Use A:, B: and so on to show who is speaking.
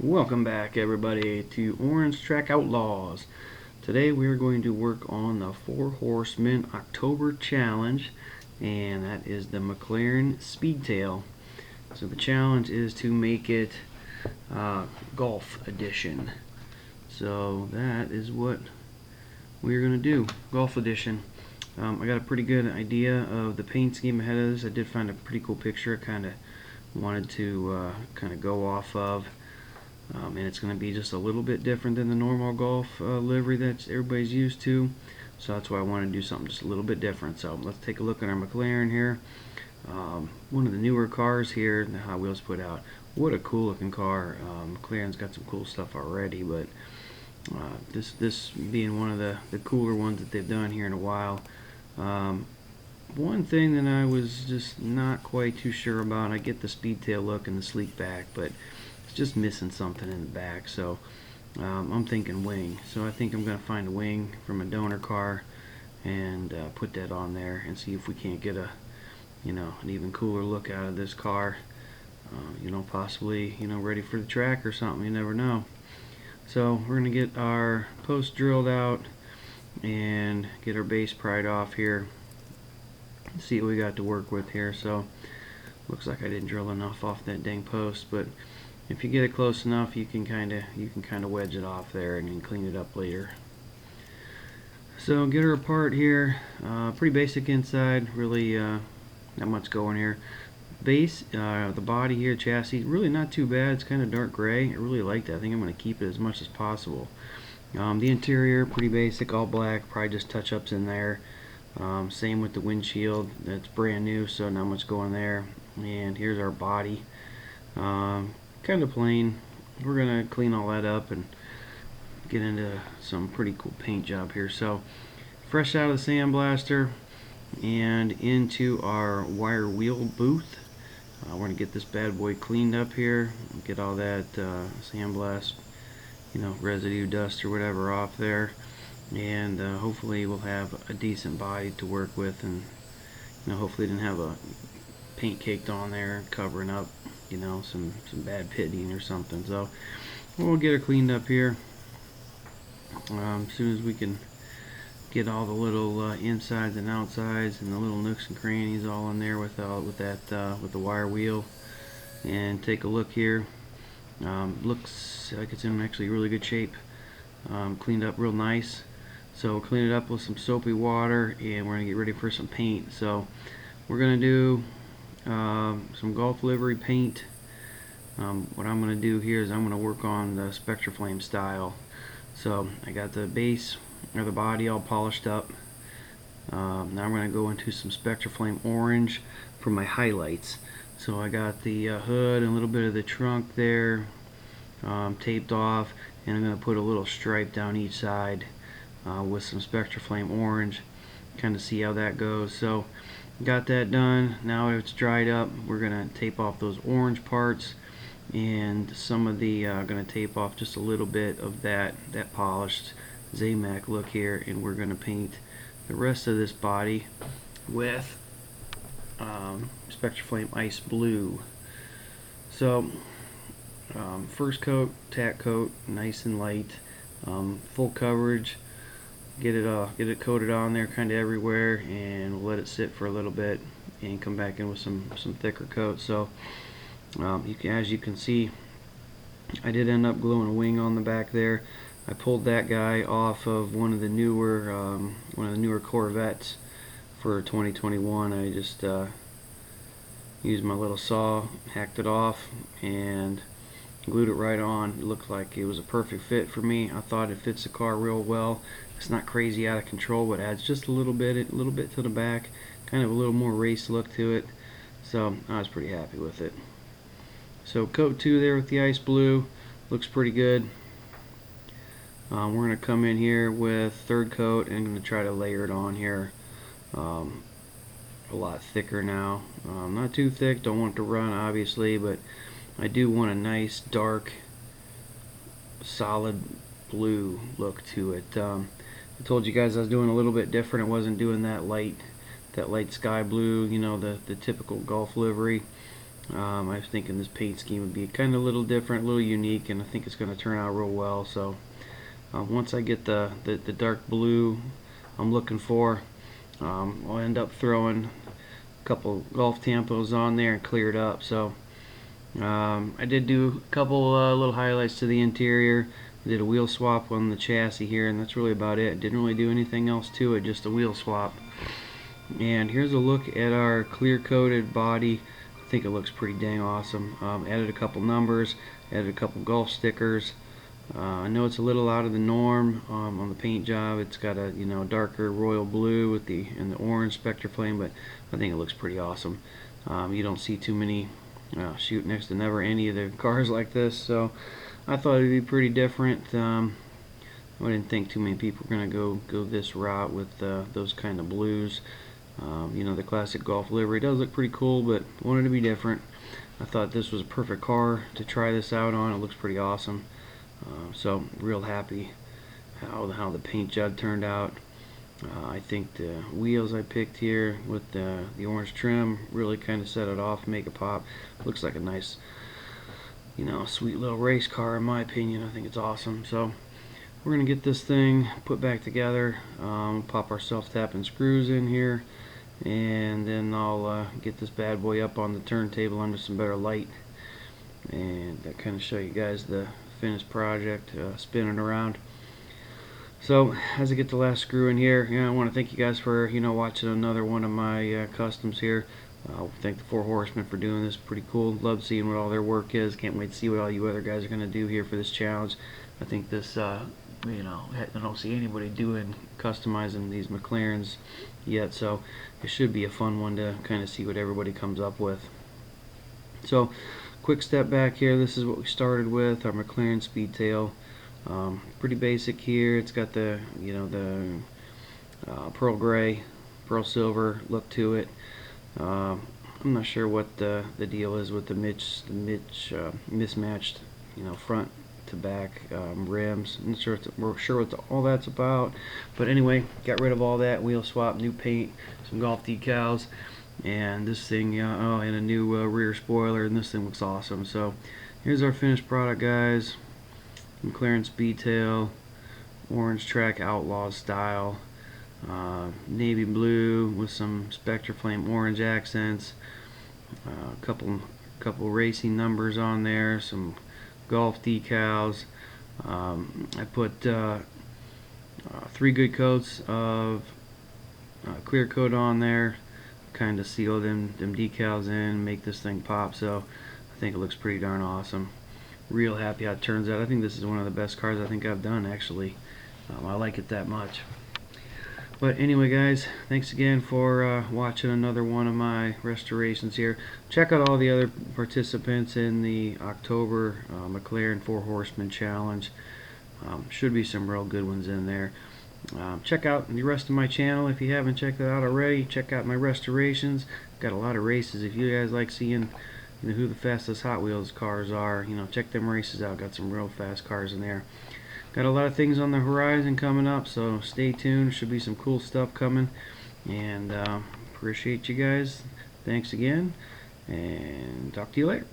A: Welcome back everybody to Orange Track Outlaws. Today we are going to work on the Four Horsemen October Challenge, and that is the McLaren Speedtail. So the challenge is to make it Golf Edition. So that is what we're going to do, Golf Edition. I got a pretty good idea of the paint scheme ahead of this. I did find a pretty cool picture I kind of wanted to go off of. And it's going to be just a little bit different than the normal golf livery that everybody's used to, so that's why I want to do something just a little bit different. So let's take a look at our McLaren here. One of the newer cars here the Hot Wheels put out. What a cool looking car. McLaren's got some cool stuff already, but this being one of the cooler ones that they've done here in a while. One thing that I was just not quite too sure about, I get the Speedtail look and the sleek back, but it's just missing something in the back. So I'm thinking wing. So I think I'm going to find a wing from a donor car and put that on there and see if we can't get an even cooler look out of this car. Possibly ready for the track or something. You never know. So we're going to get our post drilled out and get our base pried off here. See what we got to work with here. So looks like I didn't drill enough off that dang post, but if you get it close enough, you can kind of wedge it off there and then clean it up later. So get her apart here. Pretty basic inside. Really not much going here. Base, the body here, chassis, really not too bad. It's kind of dark gray. I really like that. I think I'm going to keep it as much as possible. The interior, pretty basic, all black. Probably just touch-ups in there. Same with the windshield. That's brand new, so not much going there. And here's our body. Kind of plain. We're gonna clean all that up and get into some pretty cool paint job here. So fresh out of the sandblaster and into our wire wheel booth. We're gonna get this bad boy cleaned up here, get all that sandblast residue, dust or whatever off there, and hopefully we'll have a decent body to work with, and hopefully didn't have a paint caked on there covering up some bad pitting or something. So we'll get her cleaned up here as soon as we can get all the little insides and outsides and the little nooks and crannies all in there with the wire wheel, and take a look here. Looks like it's in actually really good shape. Cleaned up real nice. So we'll clean it up with some soapy water and we're gonna get ready for some paint. So we're gonna do some golf livery paint. What I'm going to do here is I'm going to work on the Spectraflame style. So I got the base or the body all polished up. Now I'm going to go into some Spectraflame orange for my highlights. So I got the hood and a little bit of the trunk there taped off, and I'm going to put a little stripe down each side with some Spectraflame orange, kind of see how that goes. So got that done. Now it's dried up, we're gonna tape off those orange parts, and some of the gonna tape off just a little bit of that polished Zamac look here, and we're gonna paint the rest of this body with Spectraflame Ice Blue. So first coat, tack coat, nice and light, full coverage. Get it coated on there kind of everywhere, and we'll let it sit for a little bit and come back in with some thicker coat. So as you can see, I did end up gluing a wing on the back there. I pulled that guy off of one of the newer Corvettes for 2021. I just used my little saw, hacked it off, and glued it right on. It looked like it was a perfect fit for me. I thought it fits the car real well. It's not crazy out of control, but adds just a little bit to the back, kind of a little more race look to it. So I was pretty happy with it. So coat 2 there with the ice blue looks pretty good. We're going to come in here with third coat and going to try to layer it on here a lot thicker now. Not too thick, don't want it to run obviously, but I do want a nice dark solid blue look to it. I told you guys I was doing a little bit different. I wasn't doing that light sky blue, the typical golf livery. I was thinking this paint scheme would be kind of a little different, a little unique, and I think it's going to turn out real well. So once I get the dark blue I'm looking for, I'll end up throwing a couple golf tampos on there and clear it up. So I did do a couple little highlights to the interior. I did a wheel swap on the chassis here, and that's really about it. Didn't really do anything else to it, just a wheel swap. And here's a look at our clear coated body. I think it looks pretty dang awesome. Added a couple numbers, added a couple golf stickers. I know it's a little out of the norm on the paint job. It's got a darker royal blue with the orange spectre flame, but I think it looks pretty awesome. You don't see too many, shoot, next to never any of the cars like this, so I thought it'd be pretty different. I didn't think too many people were gonna go this route with those kind of blues. The classic golf livery does look pretty cool, but wanted to be different. I thought this was a perfect car to try this out on. It looks pretty awesome. So real happy how the paint job turned out. I think the wheels I picked here with the orange trim really kind of set it off, make it pop. Looks like a nice, sweet little race car in my opinion. I think it's awesome. So we're gonna get this thing put back together. Pop our self-tapping screws in here, and then I'll get this bad boy up on the turntable under some better light, and that kind of show you guys the finished project spinning around. So as I get the last screw in here, I want to thank you guys for watching another one of my customs here. Thank the Four Horsemen for doing this. Pretty cool. Love seeing what all their work is. Can't wait to see what all you other guys are going to do here for this challenge. I think this I don't see anybody doing customizing these McLarens yet, so it should be a fun one to kind of see what everybody comes up with. So quick step back here. This is what we started with, our McLaren Speedtail. Pretty basic here. It's got the pearl gray, pearl silver look to it. I'm not sure what the deal is with the mismatched front to back rims. I'm not sure we're sure what all that's about, but anyway, got rid of all that, wheel swap, new paint, some golf decals, and this thing, and a new rear spoiler, and this thing looks awesome. So here's our finished product, guys. McLaren Speedtail, orange track outlaw style, navy blue with some spectre flame orange accents, a couple racing numbers on there, some golf decals. I put 3 good coats of clear coat on there, kind of seal them decals in, make this thing pop. So I think it looks pretty darn awesome. Real happy how it turns out. I think this is one of the best cars I think I've done, actually. I like it that much. But anyway, guys, thanks again for watching another one of my restorations here. Check out all the other participants in the October McLaren Four Horsemen Challenge. Should be some real good ones in there. Check out the rest of my channel if you haven't checked it out already. Check out my restorations. Got a lot of races. If you guys like seeing who the fastest Hot Wheels cars are, check them races out. Got some real fast cars in there. Got a lot of things on the horizon coming up, so stay tuned. Should be some cool stuff coming, and appreciate you guys. Thanks again, and talk to you later.